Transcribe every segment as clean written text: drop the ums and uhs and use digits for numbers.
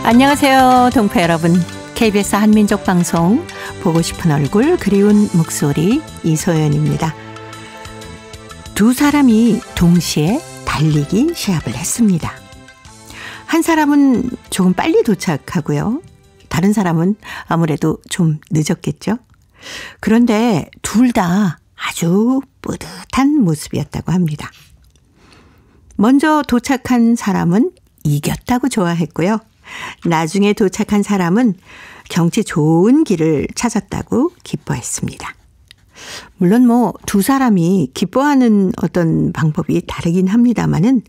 안녕하세요, 동포 여러분. KBS 한민족방송 보고 싶은 얼굴 그리운 목소리 이소연입니다. 두 사람이 동시에 달리기 시합을 했습니다. 한 사람은 조금 빨리 도착하고요. 다른 사람은 아무래도 좀 늦었겠죠. 그런데 둘 다 아주 뿌듯한 모습이었다고 합니다. 먼저 도착한 사람은 이겼다고 좋아했고요. 나중에 도착한 사람은 경치 좋은 길을 찾았다고 기뻐했습니다. 물론 두 사람이 기뻐하는 어떤 방법이 다르긴 합니다만은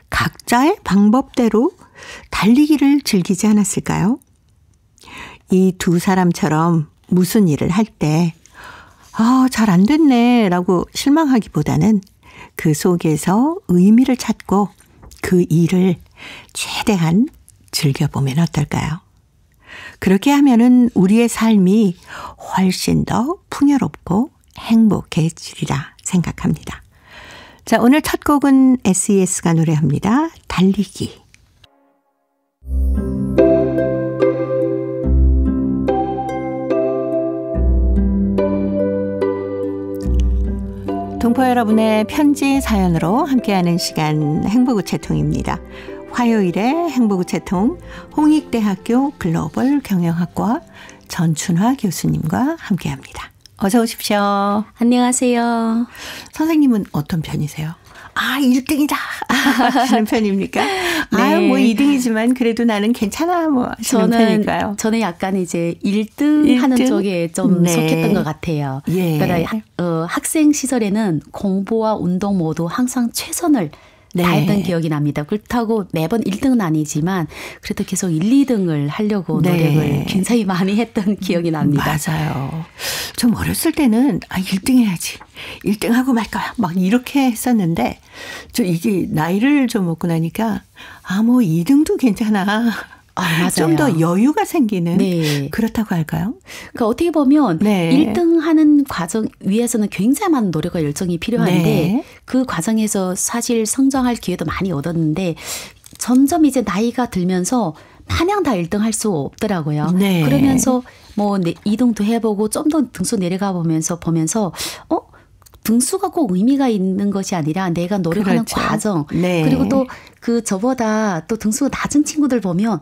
각자의 방법대로 달리기를 즐기지 않았을까요? 이 두 사람처럼 무슨 일을 할 때 잘 안 됐네 라고 실망하기보다는 그 속에서 의미를 찾고 그 일을 최대한 즐겨보면 어떨까요? 그렇게 하면은 우리의 삶이 훨씬 더 풍요롭고 행복해지리라 생각합니다. 자, 오늘 첫 곡은 SES가 노래합니다. 달리기. 동포 여러분의 편지 사연으로 함께하는 시간 행복우체통입니다. 화요일에 행복우체통 홍익대학교 글로벌 경영학과 전춘화 교수님과 함께합니다. 어서 오십시오. 안녕하세요. 선생님은 어떤 편이세요? 1등이다 하시는 편입니까? 네. 2등이지만 그래도 나는 괜찮아 하시는 편일까요? 저는 약간 이제 1등 하는 쪽에 좀 속했던 것 같아요. 예. 그러니까 학생 시절에는 공부와 운동 모두 항상 최선을 다했던 기억이 납니다. 그렇다고 매번 1등은 아니지만 그래도 계속 1, 2등을 하려고 노력을 굉장히 많이 했던 기억이 납니다. 맞아요. 좀 어렸을 때는 1등 해야지. 1등 하고 말 거야. 막 이렇게 했었는데 이게 나이를 좀 먹고 나니까 2등도 괜찮아. 맞아요. 좀 더 여유가 생기는 그렇다고 할까요? 그러니까 어떻게 보면 1등 하는 과정 위해서는 굉장히 많은 노력과 열정이 필요한데 그 과정에서 사실 성장할 기회도 많이 얻었는데 점점 이제 나이가 들면서 마냥 다 1등 할 수 없더라고요. 그러면서 2등도 해보고 좀 더 등수 내려가 보면서 등수가 꼭 의미가 있는 것이 아니라 내가 노력하는 과정 그리고 또 저보다 또 등수가 낮은 친구들 보면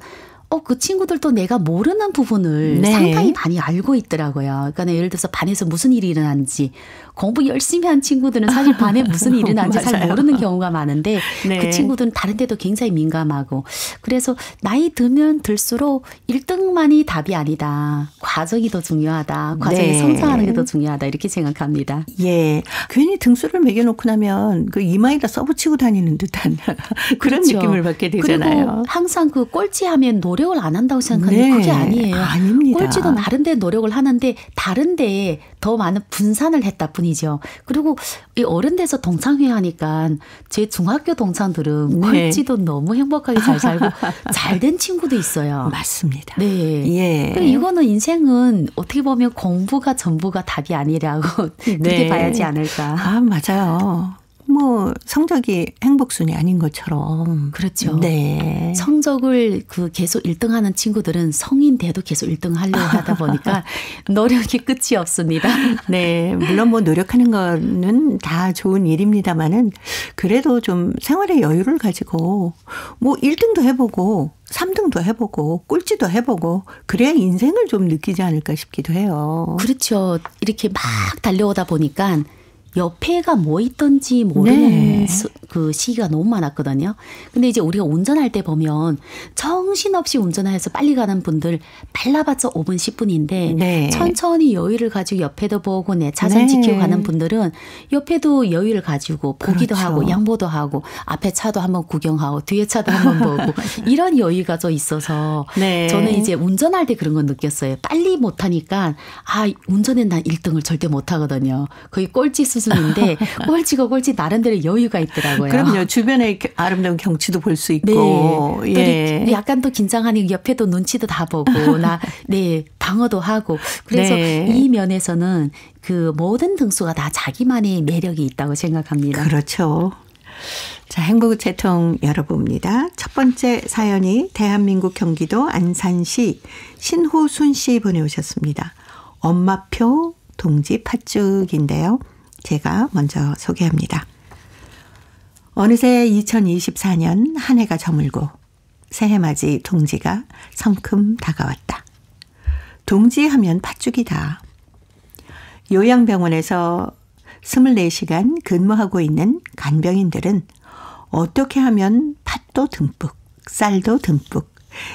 그 친구들도 내가 모르는 부분을 상당히 많이 알고 있더라고요. 그러니까 예를 들어서 반에서 무슨 일이 일어나는지 공부 열심히 한 친구들은 사실 반에 무슨 일이 일어나는지 잘 모르는 경우가 많은데 그 친구들은 다른 데도 굉장히 민감하고 그래서 나이 들면 들수록 1등만이 답이 아니다. 과정이 더 중요하다. 과정에 성장하는 게 더 중요하다. 이렇게 생각합니다. 예, 괜히 등수를 매겨놓고 나면 그 이마에다 써붙이고 다니는 듯한 그런 느낌을 받게 되잖아요. 그리고 항상 꼴찌하면 노력을 안 한다고 생각하는데 그게 아니에요. 아닙니다. 꼴찌도 나름대로 노력을 하는데 다른 데에 더 많은 분산을 했다 뿐이죠. 그리고 이 어른 돼서 동창회하니까 제 중학교 동창들은 꼴찌도 너무 행복하게 잘 살고 잘 된 친구도 있어요. 맞습니다. 그리고 이거는 인생은 어떻게 보면 공부가 전부가 답이 아니라고 그렇게 봐야지 않을까. 맞아요. 성적이 행복순위 아닌 것처럼. 그렇죠. 성적을 계속 1등 하는 친구들은 성인 돼도 계속 1등 하려고 하다 보니까 노력이 끝이 없습니다. 물론 노력하는 거는 다 좋은 일입니다만은 그래도 좀 생활의 여유를 가지고 1등도 해보고 3등도 해보고 꼴찌도 해보고 그래야 인생을 좀 느끼지 않을까 싶기도 해요. 그렇죠. 이렇게 막 달려오다 보니까 옆에가 뭐 있던지 모르는 그 시기가 너무 많았거든요. 근데 이제 우리가 운전할 때 보면 정신없이 운전해서 빨리 가는 분들 빨라봤자 5분 10분인데 천천히 여유를 가지고 옆에도 보고 내 차선 지키고 가는 분들은 옆에도 여유를 가지고 보기도 하고 양보도 하고 앞에 차도 한번 구경하고 뒤에 차도 한번 보고 이런 여유가 좀 있어서 저는 이제 운전할 때 그런 건 느꼈어요. 빨리 못하니까 운전에 난 1등을 절대 못하거든요. 거의 꼴찌 수준인데 꼴찌가 꼴찌 나름대로 여유가 있더라고요. 그럼요. 주변의 아름다운 경치도 볼 수 있고. 또 약간 또 긴장하니 옆에도 눈치도 다 보고 방어도 하고 그래서 이 면에서는 그 모든 등수가 다 자기만의 매력이 있다고 생각합니다. 그렇죠. 자, 행복우체통 열어봅니다. 첫 번째 사연이 대한민국 경기도 안산시 신호순 씨 보내오셨습니다. 엄마표 동지 팥죽인데요. 제가 먼저 소개합니다. 어느새 2024년 한 해가 저물고 새해맞이 동지가 성큼 다가왔다. 동지하면 팥죽이다. 요양병원에서 24시간 근무하고 있는 간병인들은 어떻게 하면 팥도 듬뿍, 쌀도 듬뿍,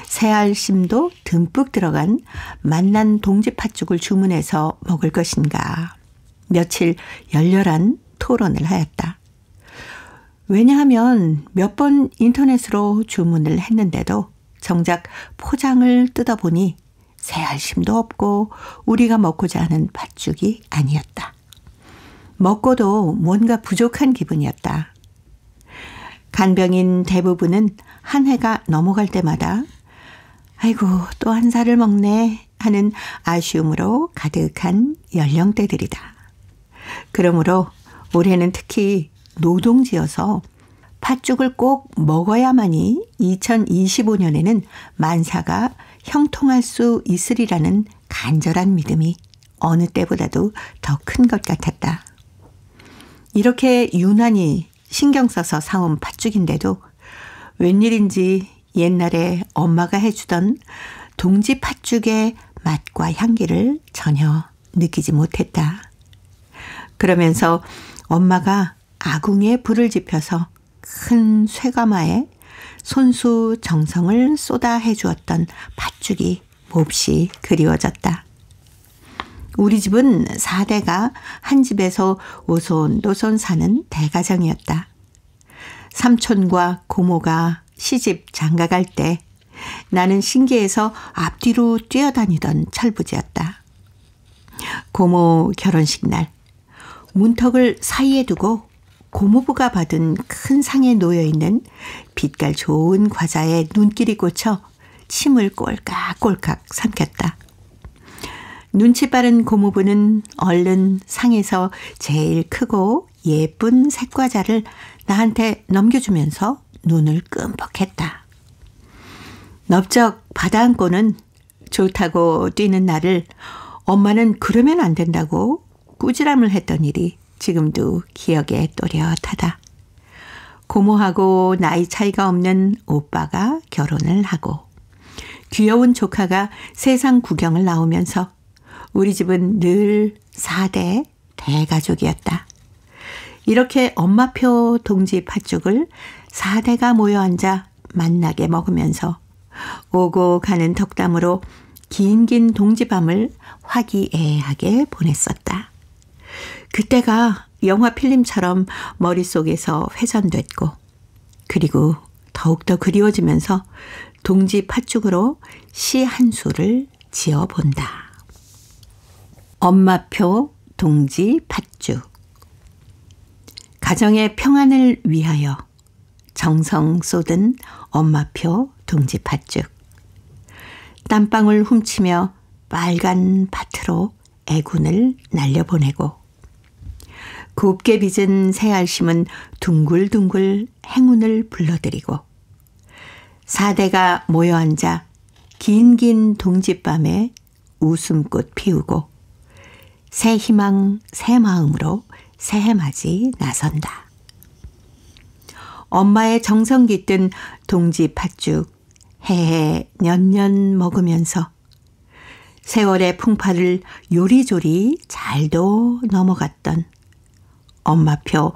새알심도 듬뿍 들어간 맛난 동지 팥죽을 주문해서 먹을 것인가. 며칠 열렬한 토론을 하였다. 왜냐하면 몇 번 인터넷으로 주문을 했는데도 정작 포장을 뜯어보니 새알심도 없고 우리가 먹고자 하는 팥죽이 아니었다. 먹고도 뭔가 부족한 기분이었다. 간병인 대부분은 한 해가 넘어갈 때마다 아이고 또 한 살을 먹네 하는 아쉬움으로 가득한 연령대들이다. 그러므로 올해는 특히 노동지어서 팥죽을 꼭 먹어야만이 2025년에는 만사가 형통할 수 있으리라는 간절한 믿음이 어느 때보다도 더 큰 것 같았다. 이렇게 유난히 신경 써서 사온 팥죽인데도 웬일인지 옛날에 엄마가 해주던 동지 팥죽의 맛과 향기를 전혀 느끼지 못했다. 그러면서 엄마가 아궁이에 불을 지펴서 큰 쇠가마에 손수 정성을 쏟아 해주었던 팥죽이 몹시 그리워졌다. 우리 집은 4대가 한 집에서 오손도손 사는 대가정이었다. 삼촌과 고모가 시집 장가갈 때 나는 신기해서 앞뒤로 뛰어다니던 철부지였다. 고모 결혼식 날 문턱을 사이에 두고 고모부가 받은 큰 상에 놓여있는 빛깔 좋은 과자에 눈길이 꽂혀 침을 꼴깍꼴깍 삼켰다. 눈치 빠른 고모부는 얼른 상에서 제일 크고 예쁜 색과자를 나한테 넘겨주면서 눈을 끔뻑했다. 넓적 받아안고는 좋다고 뛰는 나를 엄마는 그러면 안 된다고 꾸지람을 했던 일이 지금도 기억에 또렷하다. 고모하고 나이 차이가 없는 오빠가 결혼을 하고 귀여운 조카가 세상 구경을 나오면서 우리 집은 늘 4대 대가족이었다. 이렇게 엄마표 동지 팥죽을 4대가 모여 앉아 만나게 먹으면서 오고 가는 덕담으로 긴긴 동지밤을 화기애애하게 보냈었다. 그때가 영화 필름처럼 머릿속에서 회전됐고 그리고 더욱더 그리워지면서 동지 팥죽으로 시 한 수를 지어본다. 엄마표 동지 팥죽. 가정의 평안을 위하여 정성 쏟은 엄마표 동지 팥죽. 땀방울 훔치며 빨간 밭으로 애군을 날려보내고 곱게 빚은 새알심은 둥글둥글 행운을 불러들이고 4대가 모여 앉아 긴긴 동지밤에 웃음꽃 피우고 새 희망 새 마음으로 새해맞이 나선다. 엄마의 정성 깃든 동지 팥죽 해해 년년 먹으면서 세월의 풍파를 요리조리 잘도 넘어갔던 엄마표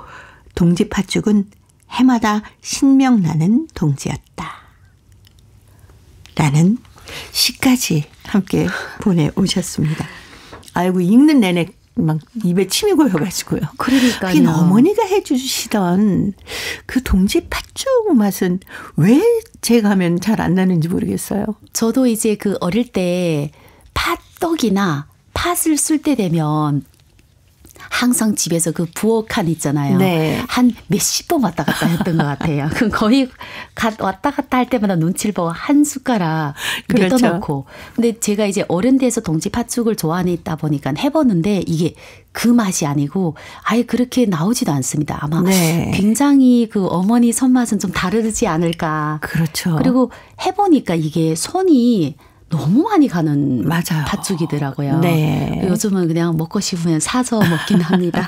동지 팥죽은 해마다 신명나는 동지였다. 라는 시까지 함께 보내오셨습니다. 아이고 읽는 내내 막 입에 침이 고여가지고요. 그러니까요. 하긴 어머니가 해주시던 그 동지 팥죽 맛은 왜 제가 하면 잘 안 나는지 모르겠어요. 저도 이제 그 어릴 때 팥떡이나 팥을 쓸 때 되면 항상 집에서 그 부엌 칸 있잖아요. 네. 한 몇십 번 왔다 갔다 했던 것 같아요. 그 거의 왔다 갔다 할 때마다 눈치를 보고 한 숟가락 그렇죠. 뜯어놓고. 근데 제가 이제 어른 돼서 동지 팥죽을 좋아하다 보니까 해봤는데 이게 그 맛이 아니고 아예 그렇게 나오지도 않습니다. 아마 네. 굉장히 그 어머니 손맛은 좀 다르지 않을까. 그렇죠. 그리고 해보니까 이게 손이 너무 많이 가는 맞아요. 팥죽이더라고요. 네. 요즘은 그냥 먹고 싶으면 사서 먹긴 합니다.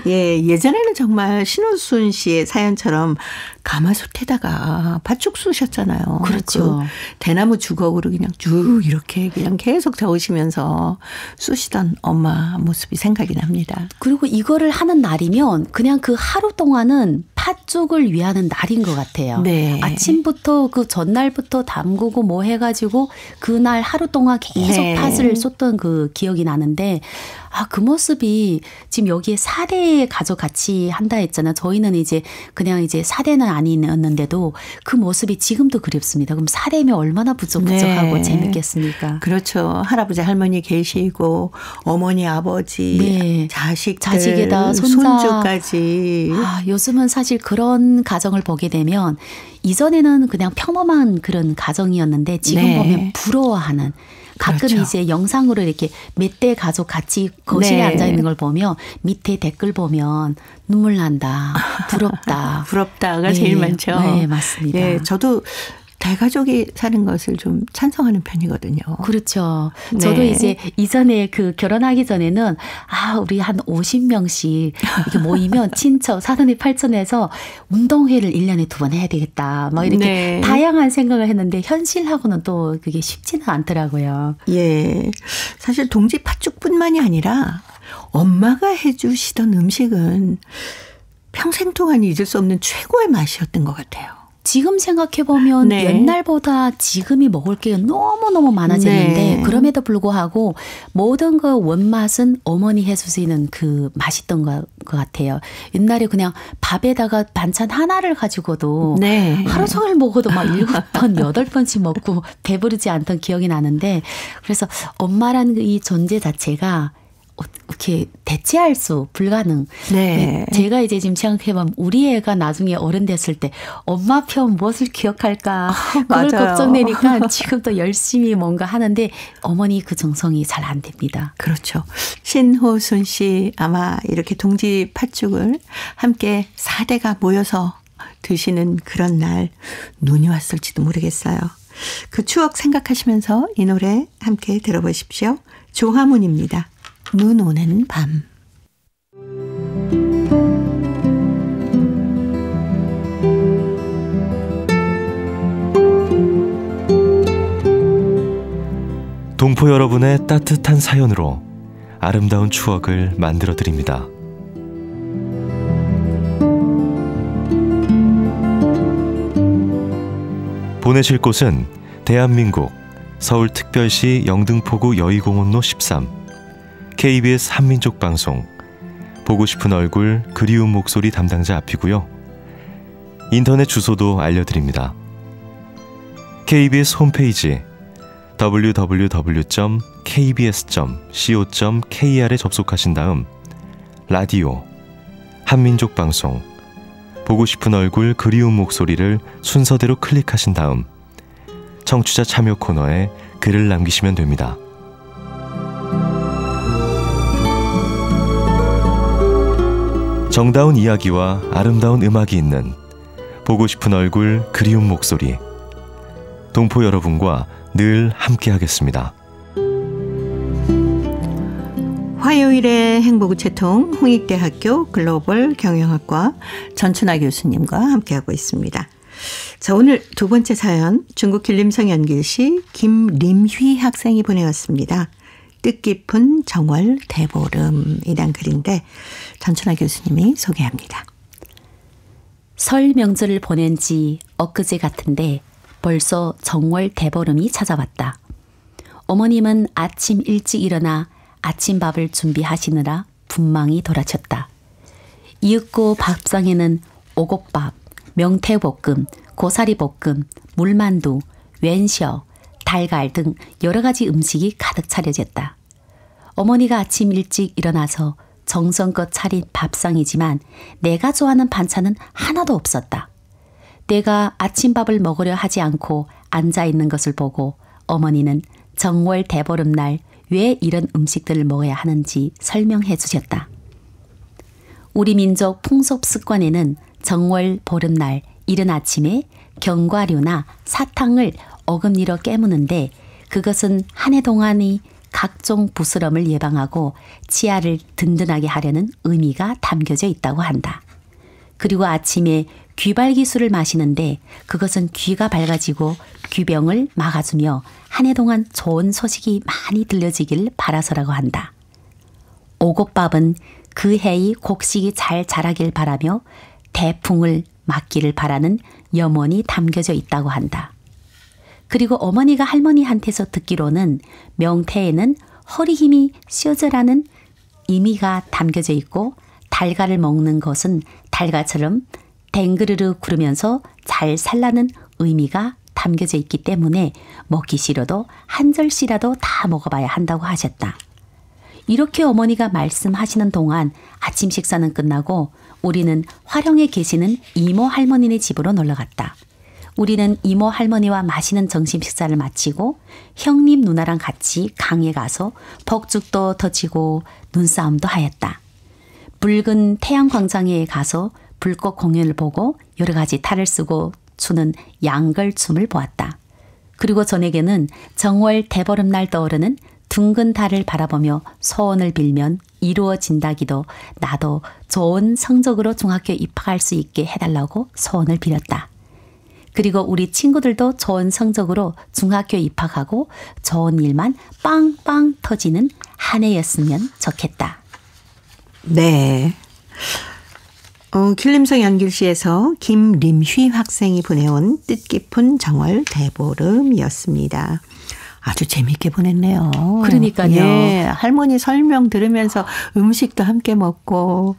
예, 예전에는 정말 신호순 씨의 사연처럼 가마솥에다가 팥죽 쑤셨잖아요. 그렇죠. 그 대나무 주걱으로 그냥 쭉 이렇게 그냥 계속 저으시면서 쑤시던 엄마 모습이 생각이 납니다. 그리고 이거를 하는 날이면 그냥 그 하루 동안은 팥죽을 위하는 날인 것 같아요. 네. 아침부터 그 전날부터 담그고 뭐 해가지고 그날 하루 동안 계속 네. 팥을 쏟던 그 기억이 나는데 그 모습이 지금 여기에 사대 가족 같이 한다 했잖아요. 저희는 이제 그냥 이제 사대는 아니었는데도 그 모습이 지금도 그립습니다. 그럼 사대면 얼마나 부족하고 네. 재밌겠습니까? 그렇죠. 할아버지 할머니 계시고 어머니 아버지 네. 자식들 자식에다 손자. 손주까지. 요즘은 사실 그런 가정을 보게 되면 이전에는 그냥 평범한 그런 가정이었는데 지금 네. 보면 부러워하는 가끔 그렇죠. 이제 영상으로 이렇게 몇 대 가족 같이 거실에 네. 앉아 있는 걸 보면 밑에 댓글 보면 눈물 난다. 부럽다. 부럽다가 네. 제일 많죠. 네, 맞습니다. 예, 저도 대가족이 사는 것을 좀 찬성하는 편이거든요. 그렇죠. 네. 저도 이제 이전에 그 결혼하기 전에는 우리 한 50명씩 이렇게 모이면 친척 사돈이 팔촌에서 운동회를 1년에 2번 해야 되겠다. 막 이렇게 네. 다양한 생각을 했는데 현실하고는 또 그게 쉽지는 않더라고요. 예. 사실 동지 팥죽뿐만이 아니라 엄마가 해주시던 음식은 평생 동안 잊을 수 없는 최고의 맛이었던 것 같아요. 지금 생각해보면 네. 옛날보다 지금이 먹을 게 너무너무 많아졌는데 네. 그럼에도 불구하고 모든 그 원맛은 어머니 해주시는 그 맛있던 것 같아요. 옛날에 그냥 밥에다가 반찬 하나를 가지고도 네. 하루 종일 먹어도 막 7번, 8번씩 먹고 배부르지 않던 기억이 나는데 그래서 엄마라는 이 존재 자체가 이렇게 대체할 수 불가능. 네. 제가 이제 지금 생각해보면 우리 애가 나중에 어른 됐을 때 엄마 편 무엇을 기억할까 그걸 맞아요. 걱정되니까 지금도 열심히 뭔가 하는데 어머니 그 정성이 잘 안 됩니다. 그렇죠. 신호순 씨 아마 이렇게 동지 팥죽을 함께 4대가 모여서 드시는 그런 날 눈이 왔을지도 모르겠어요. 그 추억 생각하시면서 이 노래 함께 들어보십시오. 조화문입니다. 눈 오는 밤. 동포 여러분의 따뜻한 사연으로 아름다운 추억을 만들어 드립니다. 보내실 곳은 대한민국 서울특별시 영등포구 여의공원로 13 KBS 한민족방송 보고 싶은 얼굴 그리운 목소리 담당자 앞이고요. 인터넷 주소도 알려드립니다. KBS 홈페이지 www.kbs.co.kr에 접속하신 다음 라디오 한민족방송 보고 싶은 얼굴 그리운 목소리를 순서대로 클릭하신 다음 청취자 참여 코너에 글을 남기시면 됩니다. 정다운 이야기와 아름다운 음악이 있는 보고 싶은 얼굴 그리운 목소리 동포 여러분과 늘 함께하겠습니다. 화요일의 행복우체통 홍익대학교 글로벌 경영학과 전춘아 교수님과 함께하고 있습니다. 자, 오늘 두 번째 사연 중국 길림성 연길시 김림휘 학생이 보내왔습니다. 뜻깊은 정월 대보름이란 글인데 전춘아 교수님이 소개합니다. 설 명절을 보낸 지 엊그제 같은데 벌써 정월 대보름이 찾아왔다. 어머님은 아침 일찍 일어나 아침밥을 준비하시느라 분망이 돌아쳤다. 이윽고 밥상에는 오곡밥, 명태볶음, 고사리볶음, 물만두, 웬셔, 달걀 등 여러 가지 음식이 가득 차려졌다. 어머니가 아침 일찍 일어나서 정성껏 차린 밥상이지만 내가 좋아하는 반찬은 하나도 없었다. 내가 아침밥을 먹으려 하지 않고 앉아 있는 것을 보고 어머니는 정월 대보름날 왜 이런 음식들을 먹어야 하는지 설명해 주셨다. 우리 민족 풍속 습관에는 정월 보름날 이른 아침에 견과류나 사탕을 어금니로 깨무는데 그것은 한 해 동안이 각종 부스럼을 예방하고 치아를 든든하게 하려는 의미가 담겨져 있다고 한다. 그리고 아침에 귀발기술을 마시는데 그것은 귀가 밝아지고 귀병을 막아주며 한 해 동안 좋은 소식이 많이 들려지길 바라서라고 한다. 오곡밥은 그 해의 곡식이 잘 자라길 바라며 대풍을 막기를 바라는 염원이 담겨져 있다고 한다. 그리고 어머니가 할머니한테서 듣기로는 명태에는 허리 힘이 sio자라는 의미가 담겨져 있고 달걀을 먹는 것은 달걀처럼 댕그르르 구르면서 잘 살라는 의미가 담겨져 있기 때문에 먹기 싫어도 한 절씨라도 다 먹어봐야 한다고 하셨다. 이렇게 어머니가 말씀하시는 동안 아침 식사는 끝나고 우리는 화령에 계시는 이모 할머니네 집으로 놀러갔다. 우리는 이모 할머니와 맛있는 점심 식사를 마치고 형님 누나랑 같이 강에 가서 벅죽도 터치고 눈싸움도 하였다. 붉은 태양광장에 가서 불꽃 공연을 보고 여러 가지 탈을 쓰고 추는 양걸춤을 보았다. 그리고 저녁에는 정월 대보름날 떠오르는 둥근 달을 바라보며 소원을 빌면 이루어진다기도 나도 좋은 성적으로 중학교에 입학할 수 있게 해달라고 소원을 빌었다. 그리고 우리 친구들도 좋은 성적으로 중학교에 입학하고 좋은 일만 빵빵 터지는 한 해였으면 좋겠다. 네. 길림성 연길시에서 김림휘 학생이 보내온 뜻깊은 정월 대보름이었습니다. 아주 재미있게 보냈네요. 그러니까요. 예, 할머니 설명 들으면서 음식도 함께 먹고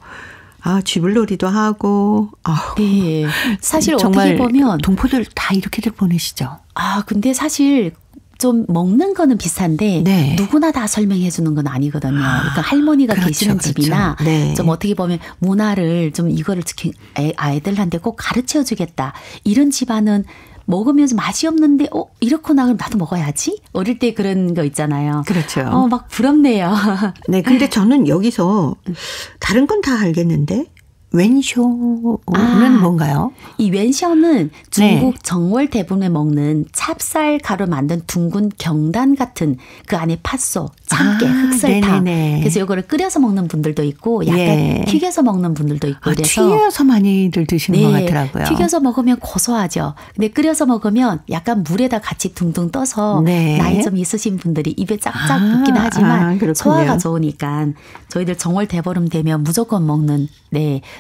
쥐불놀이도 하고. 네. 사실 정말 어떻게 보면 동포들 다 이렇게들 보내시죠. 근데 사실 좀 먹는 거는 비슷한데 네. 누구나 다 설명해 주는 건 아니거든요. 그러니까 할머니가 그렇죠, 계시는 그렇죠. 집이나 네. 좀 어떻게 보면 문화를 좀 이거를 아이들한테 꼭 가르쳐 주겠다. 이런 집안은 먹으면서 맛이 없는데 이렇구나 그럼 나도 먹어야지. 어릴 때 그런 거 있잖아요. 그렇죠. 막 부럽네요. 네, 근데 저는 여기서 다른 건 다 알겠는데 웬쇼는 뭔가요? 이 웬쇼는 중국 네. 정월 대부분에 먹는 찹쌀 가루 만든 둥근 경단 같은 그 안에 팥소, 참깨, 흑설탕. 네네네. 그래서 이거를 끓여서 먹는 분들도 있고 약간 예. 튀겨서 먹는 분들도 있고 그래서 튀겨서 많이들 드시는 것 같더라고요. 튀겨서 먹으면 고소하죠. 근데 끓여서 먹으면 약간 물에다 같이 둥둥 떠서 네. 나이 좀 있으신 분들이 입에 짝짝 붙긴 하지만 그렇군요. 소화가 좋으니까 저희들 정월 대보름 되면 무조건 먹는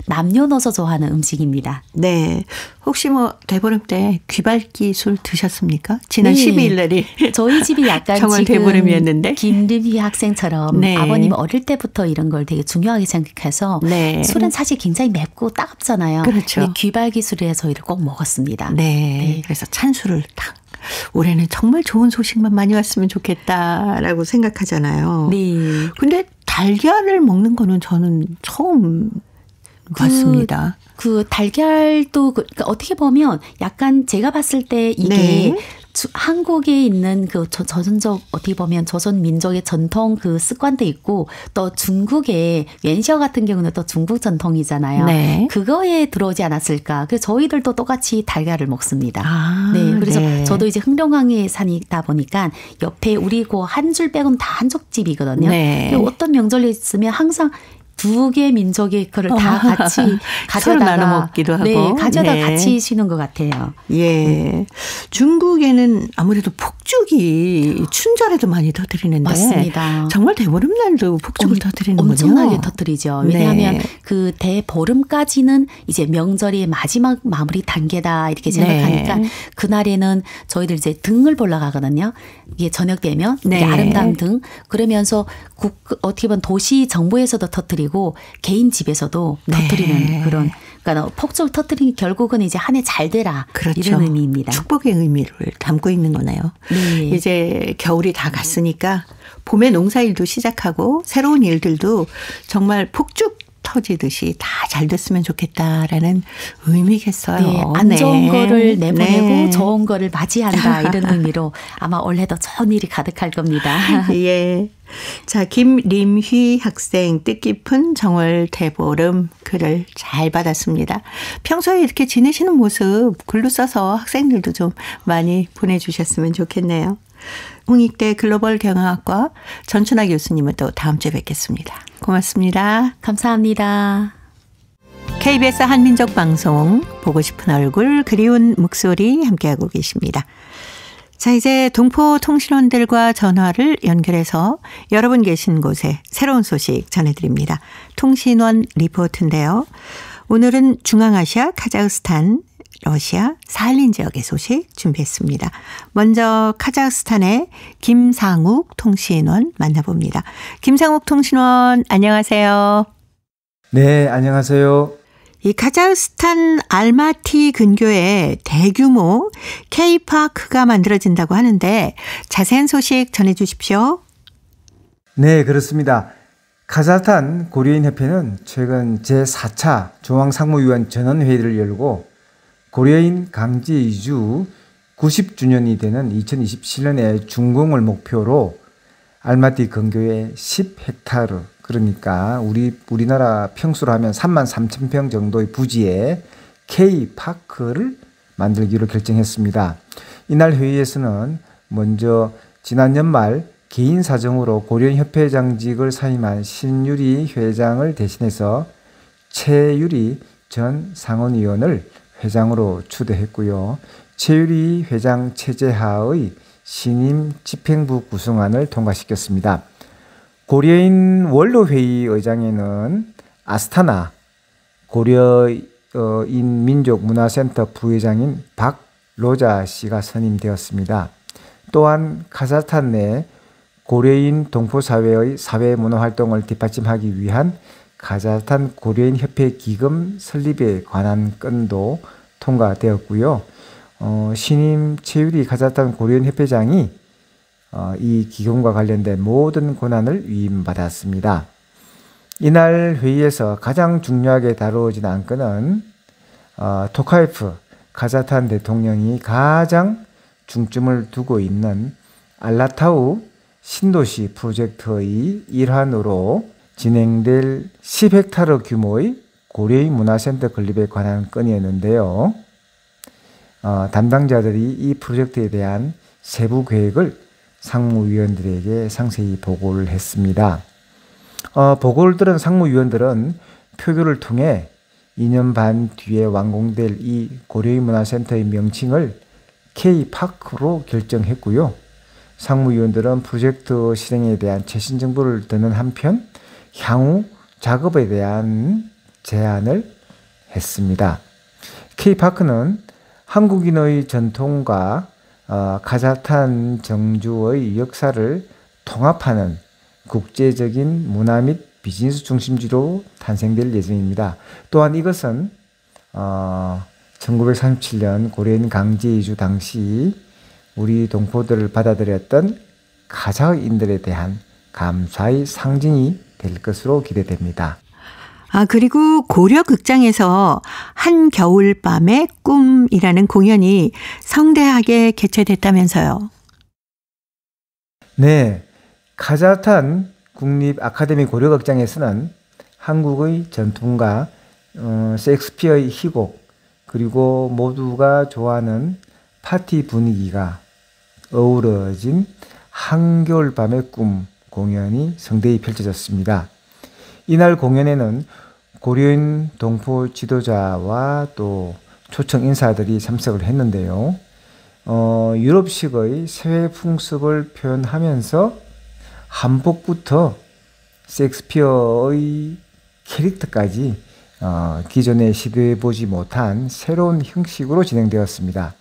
남녀노소 좋아하는 음식입니다. 네. 혹시 대보름 때 귀발기 술 드셨습니까? 지난 12일 날이 저희 집이 약간 정월 지금 대보름이었는데. 김림휘 학생처럼 네. 아버님 어릴 때부터 이런 걸 되게 중요하게 생각해서 네. 술은 사실 굉장히 맵고 따갑잖아요. 그렇죠. 근데 귀발기 술에 저희를 꼭 먹었습니다. 네. 그래서 찬술을 딱 올해는 정말 좋은 소식만 많이 왔으면 좋겠다라고 생각하잖아요. 네. 근데 달걀을 먹는 거는 저는 처음 봤습니다. 그 달걀도 그러니까 어떻게 보면 약간 제가 봤을 때 이게 네. 한국에 있는 그 조선족 어떻게 보면 조선 민족의 전통 그 습관도 있고 또 중국의 웬셔 같은 경우는 또 중국 전통이잖아요. 네. 그거에 들어오지 않았을까. 그래서 저희들도 똑같이 달걀을 먹습니다. 네. 그래서 네. 저도 이제 흥룡항에 사니다 보니까 옆에 우리 그 한 줄 빼고는 다 한족집이거든요. 네. 어떤 명절이 있으면 항상 두 개 민족의 그를 다 같이 가져다가 서로 나눠 먹기도 하고. 네, 가져다 네. 같이 쉬는 것 같아요. 예. 중국에는 아무래도 폭죽이 춘절에도 많이 터뜨리는데. 맞습니다. 정말 대보름날도 폭죽을 터뜨리는군요. 엄청나게 터뜨리죠. 왜냐하면 네. 그 대보름까지는 이제 명절의 마지막 마무리 단계다 이렇게 생각하니까 네. 그날에는 저희들 이제 등을 보러 가거든요. 이게 저녁 되면 네. 이게 아름다운 등 그러면서 어떻게 보면 도시 정부에서도 터뜨리고 그리고 개인 집에서도 네. 터뜨리는 그런 그러니까 폭죽을 터뜨리는 결국은 이제 한 해 잘 되라 그렇죠. 이런 의미입니다. 축복의 의미를 담고 있는 거네요. 네. 이제 겨울이 다 갔으니까 봄에 농사일도 시작하고 새로운 일들도 정말 폭죽 터지듯이 다 잘 됐으면 좋겠다라는 의미겠어요. 네, 안 좋은 거를 내보내고 네. 좋은 거를 맞이한다 이런 의미로 아마 올해도 좋은 일이 가득할 겁니다. 예. 자, 김림휘 학생 뜻깊은 정월 대보름 글을 잘 받았습니다. 평소에 이렇게 지내시는 모습 글로 써서 학생들도 좀 많이 보내주셨으면 좋겠네요. 홍익대 글로벌 경영학과 전춘아 교수님은 또 다음 주에 뵙겠습니다. 고맙습니다. 감사합니다. KBS 한민족 방송 보고 싶은 얼굴 그리운 목소리 함께하고 계십니다. 자, 이제 동포 통신원들과 전화를 연결해서 여러분 계신 곳에 새로운 소식 전해드립니다. 통신원 리포트인데요. 오늘은 중앙아시아, 카자흐스탄, 러시아, 사할린 지역의 소식 준비했습니다. 먼저 카자흐스탄의 김상욱 통신원 만나봅니다. 김상욱 통신원 안녕하세요. 네, 안녕하세요. 이 카자흐스탄 알마티 근교에 대규모 K파크가 만들어진다고 하는데 자세한 소식 전해 주십시오. 네, 그렇습니다. 카자흐스탄 고려인협회는 최근 제4차 중앙상무위원 전원회의를 열고 고려인 강제 이주 90주년이 되는 2027년에 준공을 목표로 알마티 근교에 10헥타르 그러니까 우리나라 평수로 하면 33,000평 정도의 부지에 K파크를 만들기로 결정했습니다. 이날 회의에서는 먼저 지난 연말 개인 사정으로 고려인협회장직을 사임한 신유리 회장을 대신해서 최유리 전 상원의원을 회장으로 추대했고요. 최유리 회장 체제하의 신임 집행부 구성안을 통과시켰습니다. 고려인 원로회의 의장에는 아스타나 고려인 민족문화센터 부회장인 박로자 씨가 선임되었습니다. 또한 카자흐스탄 내 고려인 동포사회의 사회문화활동을 뒷받침하기 위한 카자흐스탄 고려인협회 기금 설립에 관한 건도 통과되었고요. 신임 최유리 카자흐스탄 고려인협회장이 이 기금과 관련된 모든 권한을 위임받았습니다. 이날 회의에서 가장 중요하게 다루어진 안건은 토카예프 카자흐스탄 대통령이 가장 중점을 두고 있는 알라타우 신도시 프로젝트의 일환으로 진행될 10헥타르 규모의 고려인 문화센터 건립에 관한 건이었는데요. 담당자들이 이 프로젝트에 대한 세부 계획을 상무위원들에게 상세히 보고를 했습니다. 보고를 들은 상무위원들은 표결을 통해 2년 반 뒤에 완공될 이 고려인 문화센터의 명칭을 K파크로 결정했고요. 상무위원들은 프로젝트 실행에 대한 최신 정보를 듣는 한편 향후 작업에 대한 제안을 했습니다. K파크는 한국인의 전통과 카자흐스탄 정주의 역사를 통합하는 국제적인 문화 및 비즈니스 중심지로 탄생될 예정입니다. 또한 이것은 1937년 고려인 강제 이주 당시 우리 동포들을 받아들였던 카자흐인들에 대한 감사의 상징이 될 것으로 기대됩니다. 그리고 고려극장에서 한겨울밤의 꿈이라는 공연이 성대하게 개최됐다면서요. 네, 카자흐스탄 국립 아카데미 고려극장에서는 한국의 전통과 셰익스피어의 희곡 그리고 모두가 좋아하는 파티 분위기가 어우러진 한겨울밤의 꿈 공연이 성대히 펼쳐졌습니다. 이날 공연에는 고려인 동포 지도자와 또 초청 인사들이 참석을 했는데요. 유럽식의 세회 풍습을 표현하면서 한복부터 셰익스피어의 캐릭터까지 기존에 시도해보지 못한 새로운 형식으로 진행되었습니다.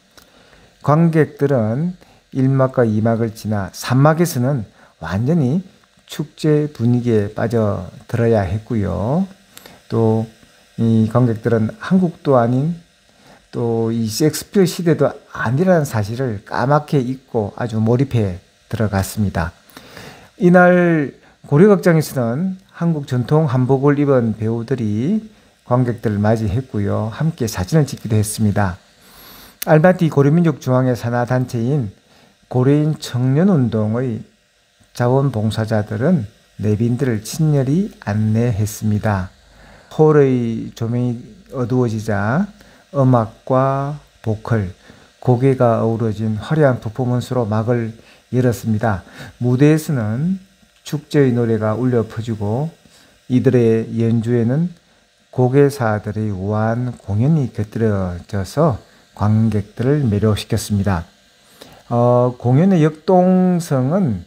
관객들은 1막과 2막을 지나 3막에서는 완전히 축제 분위기에 빠져들어야 했고요. 또 이 관객들은 한국도 아닌 또 이 셰익스피어 시대도 아니라는 사실을 까맣게 잊고 아주 몰입해 들어갔습니다. 이날 고려극장에서는 한국 전통 한복을 입은 배우들이 관객들을 맞이했고요. 함께 사진을 찍기도 했습니다. 알마티 고려민족중앙회 산하단체인 고려인 청년운동의 자원봉사자들은 내빈들을 친절히 안내했습니다. 홀의 조명이 어두워지자 음악과 보컬, 고개가 어우러진 화려한 퍼포먼스로 막을 열었습니다. 무대에서는 축제의 노래가 울려 퍼지고 이들의 연주에는 고개사들의 우아한 공연이 곁들여져서 관객들을 매료시켰습니다. 공연의 역동성은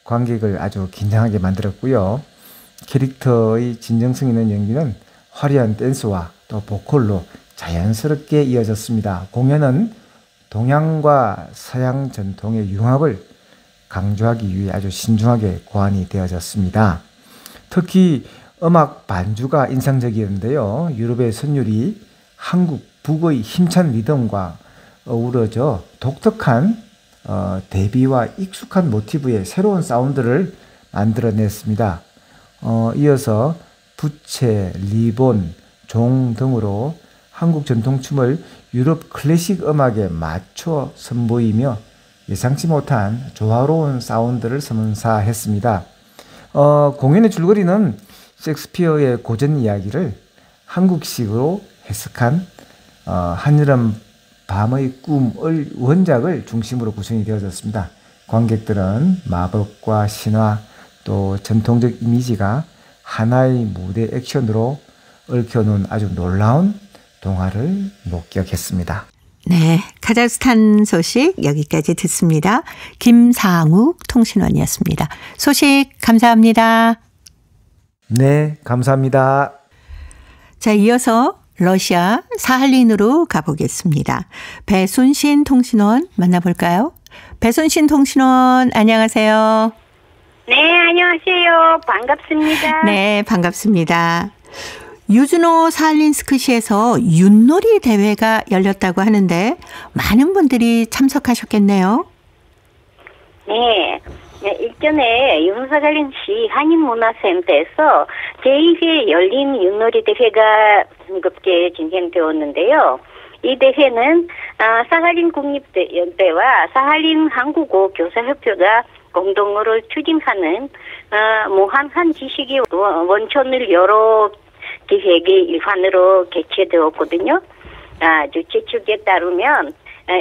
관객을 아주 긴장하게 만들었고요. 캐릭터의 진정성 있는 연기는 화려한 댄스와 또 보컬로 자연스럽게 이어졌습니다. 공연은 동양과 서양 전통의 융합을 강조하기 위해 아주 신중하게 고안이 되어졌습니다. 특히 음악 반주가 인상적이었는데요. 유럽의 선율이 한국 북의 힘찬 리듬과 어우러져 독특한 대비와 익숙한 모티브의 새로운 사운드를 만들어냈습니다. 이어서 부채, 리본, 종 등으로 한국 전통춤을 유럽 클래식 음악에 맞춰 선보이며 예상치 못한 조화로운 사운드를 선사했습니다. 공연의 줄거리는 셰익스피어의 고전 이야기를 한국식으로 해석한 한여름 밤의 꿈을 원작을 중심으로 구성이 되어졌습니다. 관객들은 마법과 신화 또 전통적 이미지가 하나의 무대 액션으로 얽혀놓은 아주 놀라운 동화를 목격했습니다. 네, 카자흐스탄 소식 여기까지 듣습니다. 김상욱 통신원이었습니다. 소식 감사합니다. 네, 감사합니다. 자, 이어서 러시아 사할린으로 가보겠습니다. 배순신 통신원 만나볼까요? 배순신 통신원 안녕하세요. 네, 안녕하세요. 반갑습니다. 네, 반갑습니다. 유즈노 사할린스크시에서 윷놀이 대회가 열렸다고 하는데 많은 분들이 참석하셨겠네요. 네. 일전에 윤사갈린시 한인문화센터에서 제2회 열린 윷놀이 대회가 즐겁게 진행되었는데요. 이 대회는 사할린 국립연대와 사할린 한국어 교사협회가 공동으로 추진하는 무한한 지식의 원천을 여러 기획의 일환으로 개최되었거든요. 주최 측에 따르면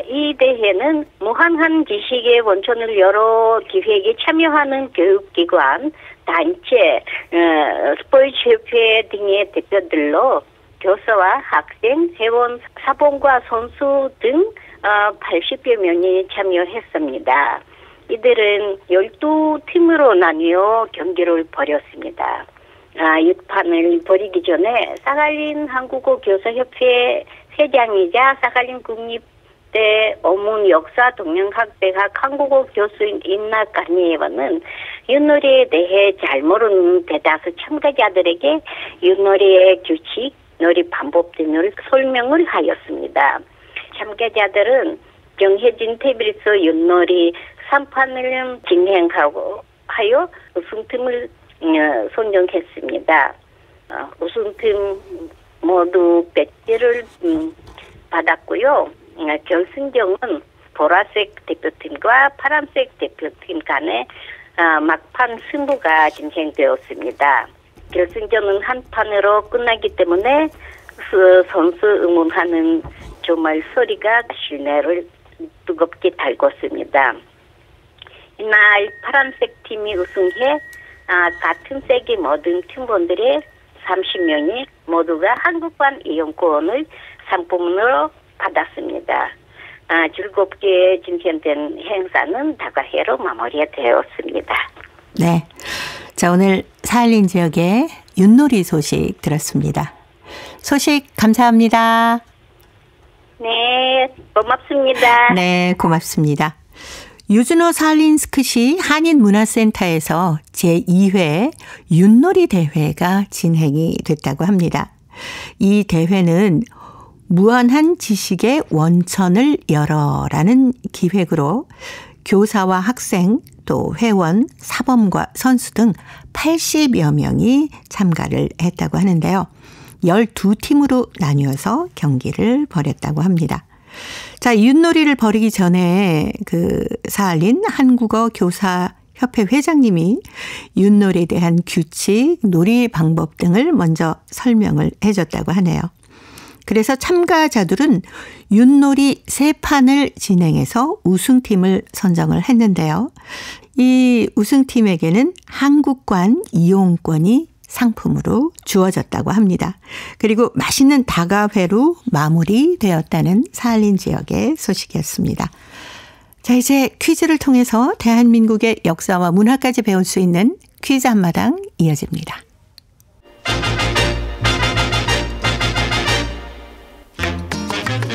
이 대회는 무한한 지식의 원천을 여러 기획에 참여하는 교육기관, 단체, 스포츠협회 등의 대표들로 교사와 학생, 회원, 사범과 선수 등 80여 명이 참여했습니다. 이들은 12팀으로 나뉘어 경기를 벌였습니다. 6판을 벌이기 전에 사할린 한국어 교사협회 회장이자 사할린 국립대 어문 역사 동양학대학 한국어 교수인 인나 가니에와는 윷놀이에 대해 잘 모르는 대다수 참가자들에게 윷놀이의 규칙, 놀이 방법 등을 설명을 하였습니다. 참가자들은 정해진 테이블에서 윷놀이 3판을 진행하고 하여 우승팀을 선정했습니다. 우승팀 모두 배지를 받았고요. 결승전은 보라색 대표팀과 파란색 대표팀 간의 막판 승부가 진행되었습니다. 결승전은 한 판으로 끝나기 때문에 선수 응원하는 정말 소리가 실내를 뜨겁게 달궜습니다. 이날 파란색 팀이 우승해 같은 색의 모든 팀원들의 30명이 모두가 한국관 이용권을 상품으로 받았습니다. 즐겁게 진행된 행사는 다과해로 마무리되었습니다. 네. 자, 오늘 사할린 지역의 윷놀이 소식 들었습니다. 소식 감사합니다. 네, 고맙습니다. 네, 고맙습니다. 유즈노 살린스크시 한인문화센터에서 제2회 윷놀이 대회가 진행이 됐다고 합니다. 이 대회는 무한한 지식의 원천을 열어라는 기획으로 교사와 학생, 또 회원, 사범과 선수 등 80여 명이 참가를 했다고 하는데요. 12팀으로 나뉘어서 경기를 벌였다고 합니다. 자, 윷놀이를 벌이기 전에 그 사할린 한국어 교사 협회 회장님이 윷놀이에 대한 규칙, 놀이 방법 등을 먼저 설명을 해줬다고 하네요. 그래서 참가자들은 윷놀이 3판을 진행해서 우승팀을 선정을 했는데요. 이 우승팀에게는 한국관 이용권이 상품으로 주어졌다고 합니다. 그리고 맛있는 다가회로 마무리되었다는 사할린 지역의 소식이었습니다. 자, 이제 퀴즈를 통해서 대한민국의 역사와 문화까지 배울 수 있는 퀴즈 한마당 이어집니다.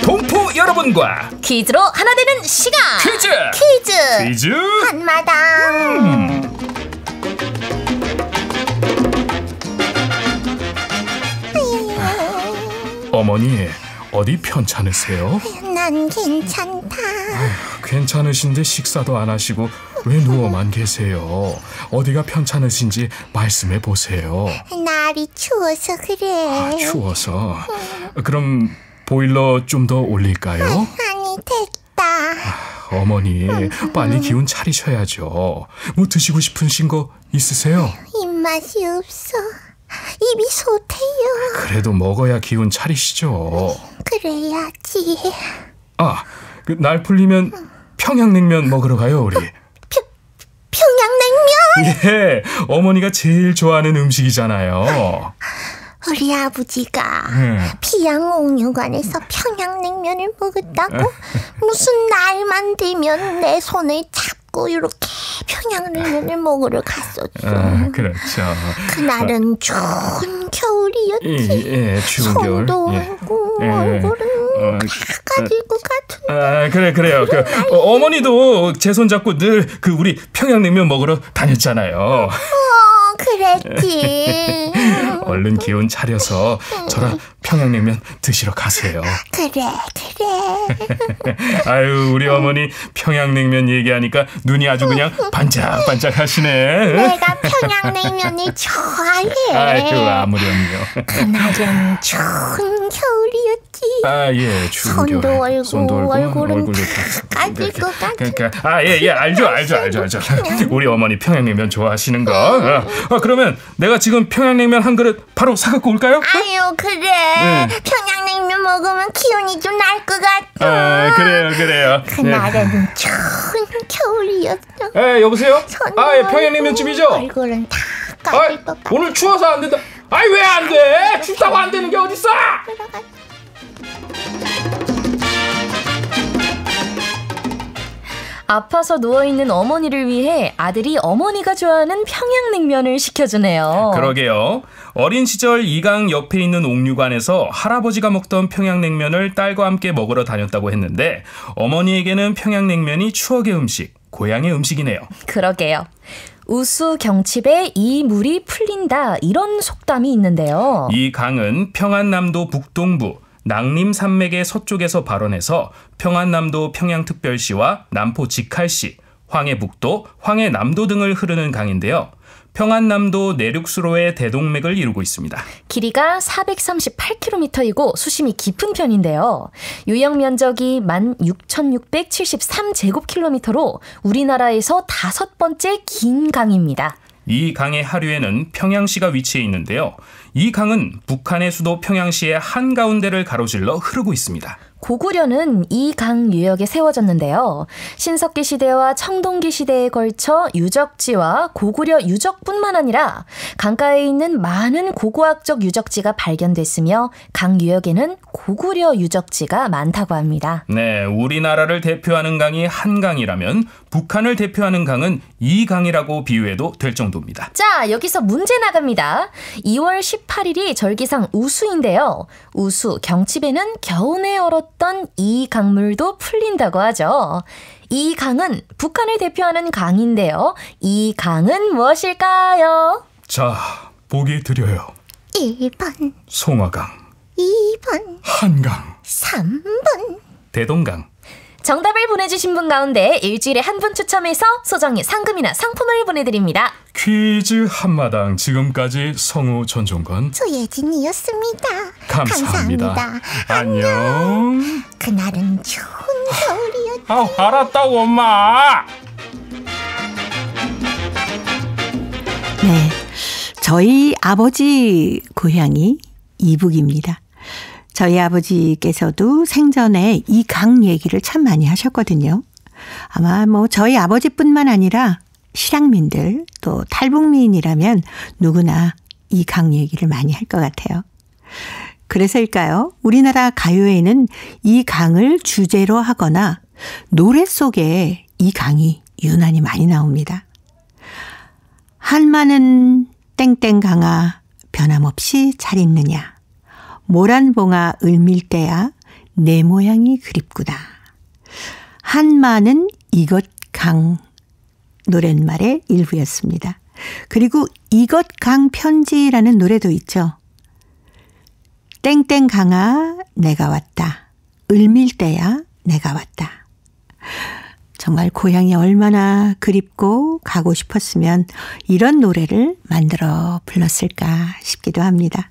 동포 여러분과 퀴즈로 하나 되는 시간. 퀴즈 한마당. 어머니, 어디 편찮으세요? 난 괜찮다. 괜찮으신데 식사도 안 하시고 왜 누워만 계세요? 어디가 편찮으신지 말씀해 보세요. 날이 추워서 그래. 추워서. 그럼 보일러 좀 더 올릴까요? 아니, 됐다. 어머니, 빨리 기운 차리셔야죠. 뭐 드시고 싶으신 거 있으세요? 입맛이 없어. 입이 솟아요. 그래도 먹어야 기운 차리시죠. 그래야지. 날 풀리면 평양냉면 먹으러 가요, 우리. 평양냉면? 예, 어머니가 제일 좋아하는 음식이잖아요. 우리 아버지가 피양옥류관에서 평양냉면을 먹었다고 무슨 날만 되면 내 손을 잡고 이렇게 평양냉면을 먹으러 갔었죠. 그렇죠. 그날은 추운 겨울이었지. 예, 추운 겨울. 손도 얼고 얼굴은 가질 것 같은데. 그래요. 어머니도 제 손 잡고 늘 우리 평양냉면 먹으러 다녔잖아요. 그랬지. 얼른 기운 차려서 저랑 평양냉면 드시러 가세요. 그래. 아유, 우리 어머니 평양냉면 얘기하니까 눈이 아주 그냥 반짝반짝 하시네. 내가 평양냉면을 좋아해. 아이고, 아무렴요. 그날은 추운 겨울이었지. 예, 추운 손도 겨울. 얼고 얼굴은 까질 것 같아. 예, 알죠. 우리 어머니 평양냉면 좋아하시는 거. 그러면 내가 지금 평양냉면 한 그릇 바로 사갖고 올까요? 아유, 그래. 평양냉면 먹으면 기운이 좀 날 것 같아. 그래요. 그날은 추운 겨울이었어. 여보세요? 평양냉면 집이죠? 얼굴은 다 까질 것 같아. 오늘 추워서 안 된다. 왜 안 돼? 춥다고 안 되는 게 어딨어? 아파서 누워있는 어머니를 위해 아들이 어머니가 좋아하는 평양냉면을 시켜주네요. 그러게요. 어린 시절 이강 옆에 있는 옥류관에서 할아버지가 먹던 평양냉면을 딸과 함께 먹으러 다녔다고 했는데 어머니에게는 평양냉면이 추억의 음식, 고향의 음식이네요. 그러게요. 우수 경칩에 이 물이 풀린다, 이런 속담이 있는데요. 이 강은 평안남도 북동부 낭림산맥의 서쪽에서 발원해서 평안남도 평양특별시와 남포 직할시, 황해북도, 황해남도 등을 흐르는 강인데요. 평안남도 내륙수로의 대동맥을 이루고 있습니다. 길이가 438km이고 수심이 깊은 편인데요. 유역 면적이 16,673제곱킬로미터로 우리나라에서 5번째 긴 강입니다. 이 강의 하류에는 평양시가 위치해 있는데요. 이 강은 북한의 수도 평양시의 한가운데를 가로질러 흐르고 있습니다. 고구려는 이 강 유역에 세워졌는데요. 신석기 시대와 청동기 시대에 걸쳐 유적지와 고구려 유적뿐만 아니라 강가에 있는 많은 고고학적 유적지가 발견됐으며 강 유역에는 고구려 유적지가 많다고 합니다. 네, 우리나라를 대표하는 강이 한강이라면 북한을 대표하는 강은 이 강이라고 비유해도 될 정도입니다. 자, 여기서 문제 나갑니다. 2월 18일이 절기상 우수인데요. 우수, 경칩에는 겨우내 얼었던 이 강물도 풀린다고 하죠. 이 강은 북한을 대표하는 강인데요. 이 강은 무엇일까요? 자, 보기 드려요. 1번, 송화강, 2번, 한강, 3번. 대동강. 정답을 보내주신 분 가운데 일주일에 한 분 추첨해서 소정의 상금이나 상품을 보내드립니다. 퀴즈 한마당 지금까지 성우 전종건 조예진이었습니다. 감사합니다. 안녕. 그날은 좋은 겨울이었지. 알았다고 엄마. 네, 저희 아버지 고향이 이북입니다. 저희 아버지께서도 생전에 이 강 얘기를 참 많이 하셨거든요. 아마 저희 아버지뿐만 아니라 실향민들 또 탈북민이라면 누구나 이 강 얘기를 많이 할 것 같아요. 그래서일까요? 우리나라 가요에는 이 강을 주제로 하거나 노래 속에 이 강이 유난히 많이 나옵니다. 한마는 땡땡강아 변함없이 잘 있느냐. 모란봉아 을밀대야 내 모양이 그립구나. 한마는 이것 강 노랫말의 일부였습니다. 그리고 이것 강 편지라는 노래도 있죠. 땡땡강아 내가 왔다. 을밀대야 내가 왔다. 정말 고향이 얼마나 그립고 가고 싶었으면 이런 노래를 만들어 불렀을까 싶기도 합니다.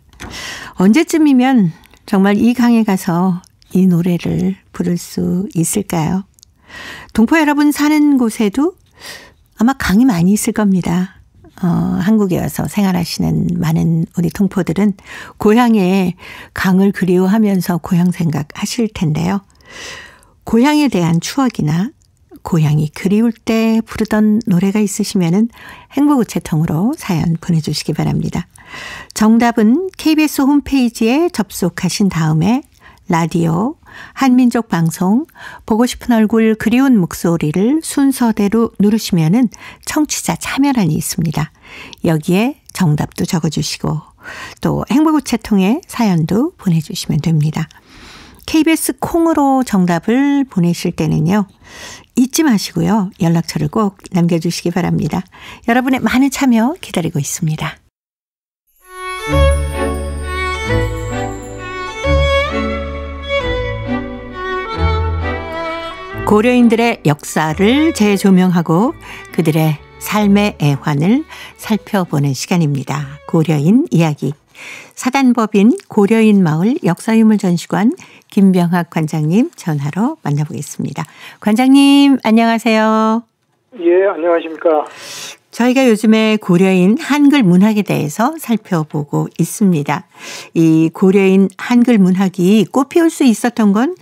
언제쯤이면 정말 이 강에 가서 이 노래를 부를 수 있을까요? 동포 여러분 사는 곳에도 아마 강이 많이 있을 겁니다. 한국에 와서 생활하시는 많은 우리 동포들은 고향에 강을 그리워하면서 고향 생각하실 텐데요. 고향에 대한 추억이나 고향이 그리울 때 부르던 노래가 있으시면은 행복우체통으로 사연 보내주시기 바랍니다. 정답은 KBS 홈페이지에 접속하신 다음에 라디오, 한민족 방송, 보고 싶은 얼굴 그리운 목소리를 순서대로 누르시면은 청취자 참여란이 있습니다. 여기에 정답도 적어주시고 또 행복우체통에 사연도 보내주시면 됩니다. KBS 콩으로 정답을 보내실 때는요. 잊지 마시고요. 연락처를 꼭 남겨주시기 바랍니다. 여러분의 많은 참여 기다리고 있습니다. 고려인들의 역사를 재조명하고 그들의 삶의 애환을 살펴보는 시간입니다. 고려인 이야기. 사단법인 고려인 마을 역사유물전시관 김병학 관장님 전화로 만나보겠습니다. 관장님 안녕하세요. 예, 안녕하십니까. 저희가 요즘에 고려인 한글 문학에 대해서 살펴보고 있습니다. 이 고려인 한글 문학이 꽃피울 수 있었던 건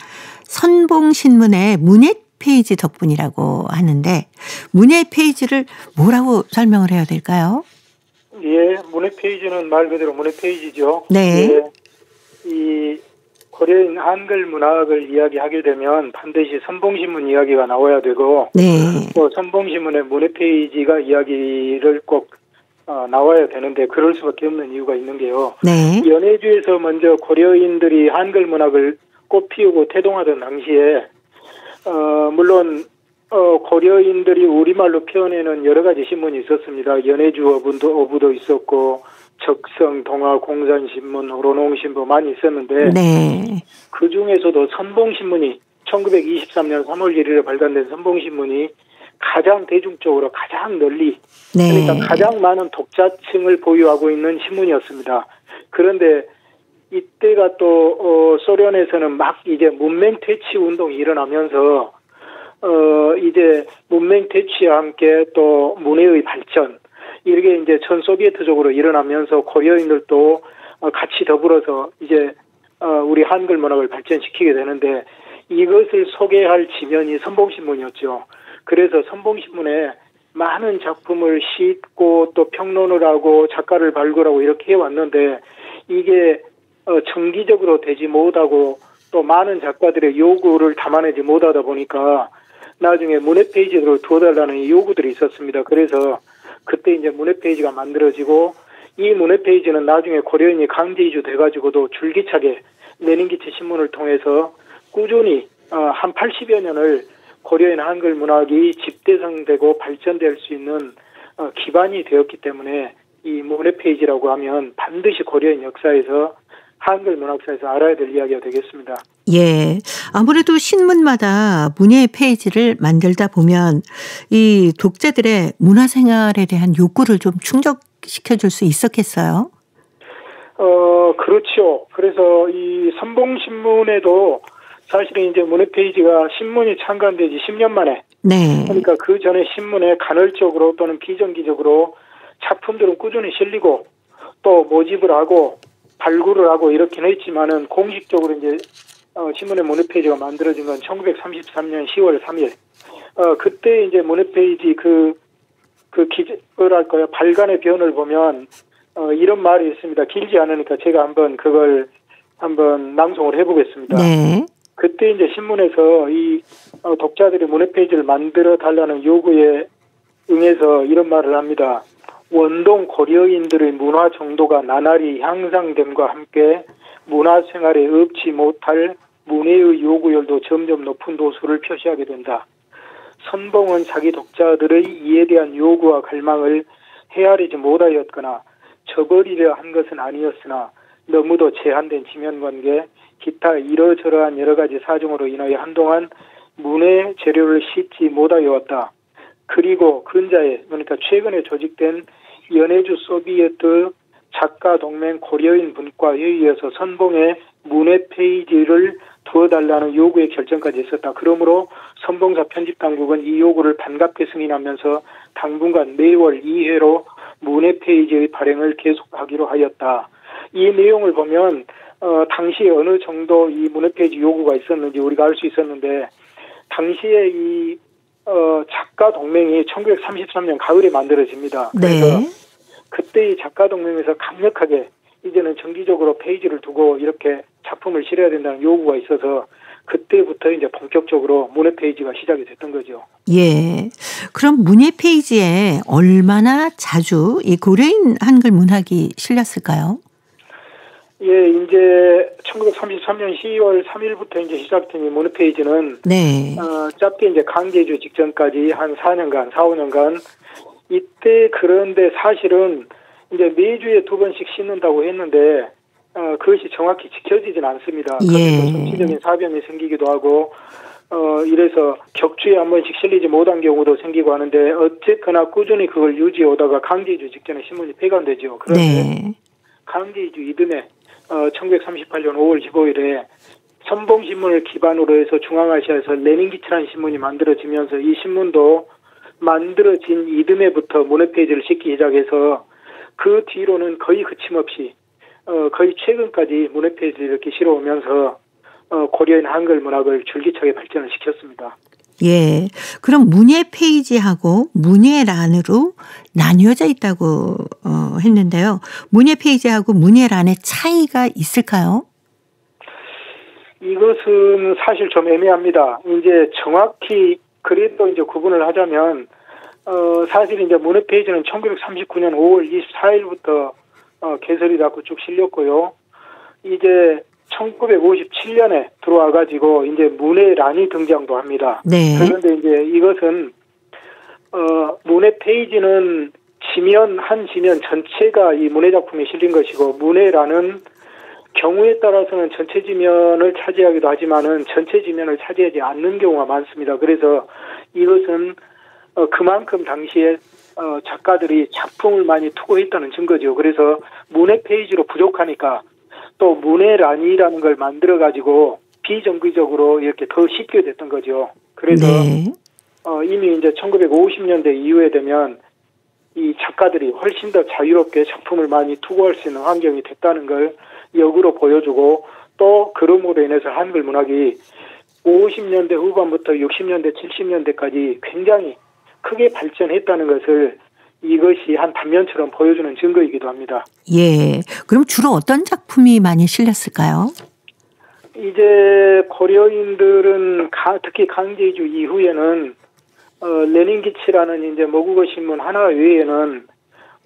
선봉신문의 문예 페이지 덕분이라고 하는데 문예 페이지를 뭐라고 설명을 해야 될까요? 예, 문예 페이지는 말 그대로 문예 페이지죠. 네. 예, 이 고려인 한글 문학을 이야기하게 되면 반드시 선봉신문 이야기가 나와야 되고, 네. 또 선봉신문의 문예 페이지가 이야기를 꼭 나와야 되는데 그럴 수밖에 없는 이유가 있는 게요. 네. 연해주에서 먼저 고려인들이 한글 문학을 꽃피우고 태동하던 당시에 물론 고려인들이 우리말로 표현해는 여러 가지 신문이 있었습니다. 연해주 어부도 있었고 적성, 동아, 공산신문, 호로농신문 많이 있었는데 네. 그중에서도 선봉신문이 1923년 3월 1일에 발간된 선봉신문이 가장 대중적으로 가장 널리 네. 그러니까 가장 많은 독자층을 보유하고 있는 신문이었습니다. 그런데 이때가 또 소련에서는 막 이제 문맹 퇴치 운동이 일어나면서 이제 문맹 퇴치와 함께 또 문해의 발전 이렇게 이제 전 소비에트적으로 일어나면서 고려인들도 같이 더불어서 이제 우리 한글 문학을 발전시키게 되는데 이것을 소개할 지면이 선봉신문이었죠. 그래서 선봉신문에 많은 작품을 싣고 또 평론을 하고 작가를 발굴하고 이렇게 해왔는데 이게 정기적으로 되지 못하고 또 많은 작가들의 요구를 담아내지 못하다 보니까 나중에 문예 페이지로 두어달라는 요구들이 있었습니다. 그래서 그때 이제 문예 페이지가 만들어지고 이 문회 페이지는 나중에 고려인이 강제 이주돼가지고도 줄기차게 레닌기치 신문을 통해서 꾸준히 한 80여 년을 고려인 한글 문학이 집대성되고 발전될 수 있는 기반이 되었기 때문에 이 문회 페이지라고 하면 반드시 고려인 역사에서 한글 문학사에서 알아야 될 이야기가 되겠습니다. 예. 아무래도 신문마다 문예 페이지를 만들다 보면 이 독자들의 문화생활에 대한 욕구를 좀 충족시켜줄 수 있었겠어요? 그렇죠. 그래서 이 선봉신문에도 사실은 이제 문예 페이지가 신문이 창간된 지 10년 만에. 네. 그러니까 그 전에 신문에 간헐적으로 또는 비정기적으로 작품들은 꾸준히 실리고 또 모집을 하고 발굴을 하고 이렇긴 했지만은 공식적으로 이제 신문의 문예 페이지가 만들어진 건 1933년 10월 3일. 그때 이제 문예 페이지 뭐랄까요, 발간의 변을 보면 이런 말이 있습니다. 길지 않으니까 제가 그걸 한번 낭송을 해보겠습니다. 네. 그때 이제 신문에서 이 독자들이 문예 페이지를 만들어 달라는 요구에 응해서 이런 말을 합니다. 원동 고려인들의 문화 정도가 나날이 향상됨과 함께 문화생활에 없지 못할 문예의 요구열도 점점 높은 도수를 표시하게 된다. 선봉은 자기 독자들의 이에 대한 요구와 갈망을 헤아리지 못하였거나 저버리려 한 것은 아니었으나 너무도 제한된 지면관계, 기타 이러저러한 여러 가지 사정으로 인하여 한동안 문예 재료를 싣지 못하여 왔다. 그리고 근자에, 그러니까 최근에 조직된 연해주 소비에트 작가 동맹 고려인 분과에 의해서 선봉에 문예 페이지를 두어달라는 요구의 결정까지 있었다. 그러므로 선봉사 편집당국은 이 요구를 반갑게 승인하면서 당분간 매월 2회로 문예 페이지의 발행을 계속하기로 하였다. 이 내용을 보면 당시에 어느 정도 이 문예 페이지 요구가 있었는지 우리가 알 수 있었는데, 당시에 이 작가 동맹이 1933년 가을에 만들어집니다. 그래서 네. 그때 이 작가 동맹에서 강력하게 이제는 정기적으로 페이지를 두고 이렇게 작품을 실어야 된다는 요구가 있어서 그때부터 이제 본격적으로 문예 페이지가 시작이 됐던 거죠. 예. 그럼 문예 페이지에 얼마나 자주 이 고려인 한글 문학이 실렸을까요? 예, 이제 1933년 12월 3일부터 이제 시작된 이 문예 페이지는 네. 짧게 이제 강제주 직전까지 한 4년간, 4, 5년간 이때 그런데 사실은 이제 매주에 2번씩 씻는다고 했는데 그것이 정확히 지켜지진 않습니다. 예. 정치적인 사변이 생기기도 하고 이래서 격주에 한 번씩 실리지 못한 경우도 생기고 하는데 어쨌거나 꾸준히 그걸 유지해 오다가 강제주 직전에 신문이 폐간되죠. 그런데 네. 강제주 이듬해 1938년 5월 15일에 선봉신문을 기반으로 해서 중앙아시아에서 레닌기치라는 신문이 만들어지면서 이 신문도 만들어진 이듬해부터 문예 페이지를 싣기 시작해서 그 뒤로는 거의 거침없이 거의 최근까지 문예 페이지를 이렇게 실어오면서 고려인 한글 문학을 줄기차게 발전을 시켰습니다. 예. 그럼 문예 페이지하고 문예란으로 나뉘어져 있다고 했는데요. 문예 페이지하고 문예란의 차이가 있을까요? 이것은 사실 좀 애매합니다. 이제 정확히 그래도 이제 구분을 하자면 사실 이제 문예 페이지는 1939년 5월 24일부터 개설이 되고 쭉 실렸고요. 이제 1957년에 들어와가지고 이제 문예란이 등장도 합니다. 네. 그런데 이제 이것은 문예 페이지는 한 지면 전체가 이 문예 작품에 실린 것이고, 문예란은 경우에 따라서는 전체 지면을 차지하기도 하지만은 전체 지면을 차지하지 않는 경우가 많습니다. 그래서 이것은 그만큼 당시에 작가들이 작품을 많이 투고했다는 증거죠. 그래서 문예 페이지로 부족하니까 또 문예란이라는 걸 만들어 가지고 비정기적으로 이렇게 더 쉽게 됐던 거죠. 그래서 네. 이미 이제 1950년대 이후에 되면 이 작가들이 훨씬 더 자유롭게 작품을 많이 투고할 수 있는 환경이 됐다는 걸 역으로 보여주고, 또 그럼으로 인해서 한글 문학이 50년대 후반부터 60년대, 70년대까지 굉장히 크게 발전했다는 것을 이것이 한 단면처럼 보여주는 증거이기도 합니다. 예. 그럼 주로 어떤 작품이 많이 실렸을까요? 이제 고려인들은 특히 강제주 이후에는 레닌기치라는 이제 모국어 신문 하나 외에는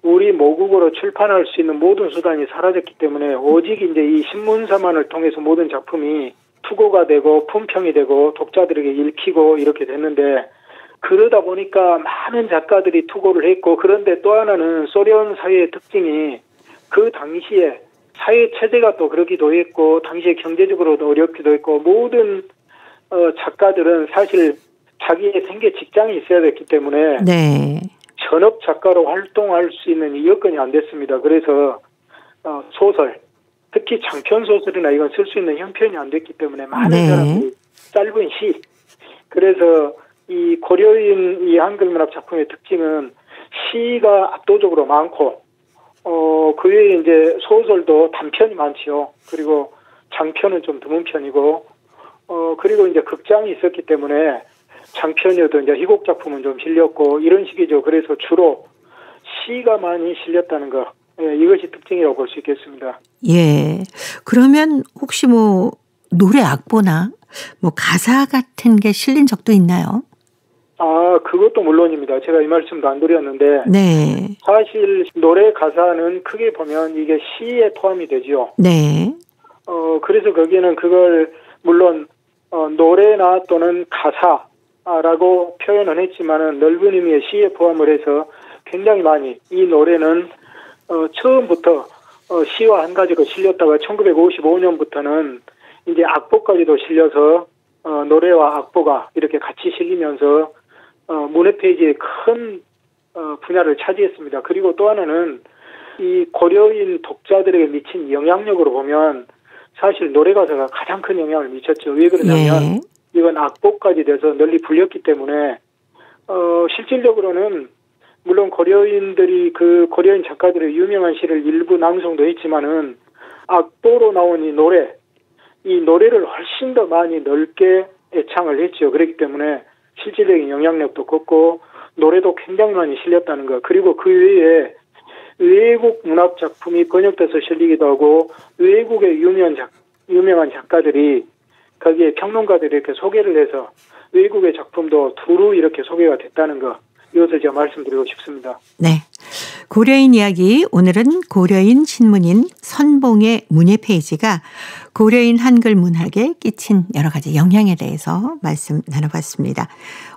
우리 모국어로 출판할 수 있는 모든 수단이 사라졌기 때문에 오직 이제 이 신문사만을 통해서 모든 작품이 투고가 되고 품평이 되고 독자들에게 읽히고 이렇게 됐는데, 그러다 보니까 많은 작가들이 투고를 했고, 그런데 또 하나는 소련 사회의 특징이 그 당시에 사회 체제가 또 그렇기도 했고, 당시에 경제적으로도 어렵기도 했고, 모든 작가들은 사실 자기의 생계 직장이 있어야 됐기 때문에 네. 전업 작가로 활동할 수 있는 이 여건이 안 됐습니다. 그래서 소설, 특히 장편 소설이나 이건 쓸 수 있는 형편이 안 됐기 때문에 많은 네. 사람들이 짧은 시, 그래서 이 고려인 이 한글문학 작품의 특징은 시가 압도적으로 많고, 그 외에 이제 소설도 단편이 많지요. 그리고 장편은 좀 드문 편이고, 그리고 이제 극장이 있었기 때문에 장편이어도 이제 희곡 작품은 좀 실렸고 이런 식이죠. 그래서 주로 시가 많이 실렸다는 거, 이것이 특징이라고 볼 수 있겠습니다. 예. 그러면 혹시 뭐 노래 악보나 뭐 가사 같은 게 실린 적도 있나요? 그것도 물론입니다. 제가 이 말씀도 안 드렸는데, 네. 사실 노래 가사는 크게 보면 이게 시에 포함이 되죠. 네. 그래서 거기에는 그걸 물론 노래나 또는 가사라고 표현은 했지만은 넓은 의미의 시에 포함을 해서 굉장히 많이, 이 노래는 처음부터 시와 한 가지가 실렸다가 1955년부터는 이제 악보까지도 실려서 노래와 악보가 이렇게 같이 실리면서 문예 페이지에 큰 분야를 차지했습니다. 그리고 또 하나는 이 고려인 독자들에게 미친 영향력으로 보면 사실 노래 가사가 가장 큰 영향을 미쳤죠. 왜 그러냐면 예. 이건 악보까지 돼서 널리 불렸기 때문에 실질적으로는 물론 고려인들이 그 고려인 작가들의 유명한 시를 일부 낭송도 했지만은 악보로 나온 이 노래를 훨씬 더 많이 넓게 애창을 했죠. 그렇기 때문에 실질적인 영향력도 컸고 노래도 굉장히 많이 실렸다는 것. 그리고 그 외에 외국 문학 작품이 번역돼서 실리기도 하고 외국의 유명한 작가들이 거기에 평론가들이 이렇게 소개를 해서 외국의 작품도 두루 이렇게 소개가 됐다는 것. 이것을 제가 말씀드리고 싶습니다. 네. 고려인 이야기, 오늘은 고려인 신문인 선봉의 문예 페이지가 고려인 한글 문학에 끼친 여러 가지 영향에 대해서 말씀 나눠봤습니다.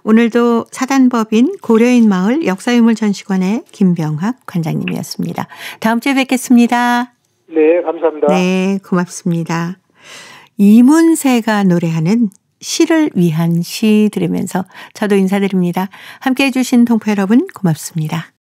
오늘도 사단법인 고려인 마을 역사유물전시관의 김병학 관장님이었습니다. 다음 주에 뵙겠습니다. 네, 감사합니다. 네, 고맙습니다. 이문세가 노래하는 시를 위한 시 들으면서 저도 인사드립니다. 함께해 주신 동포 여러분 고맙습니다.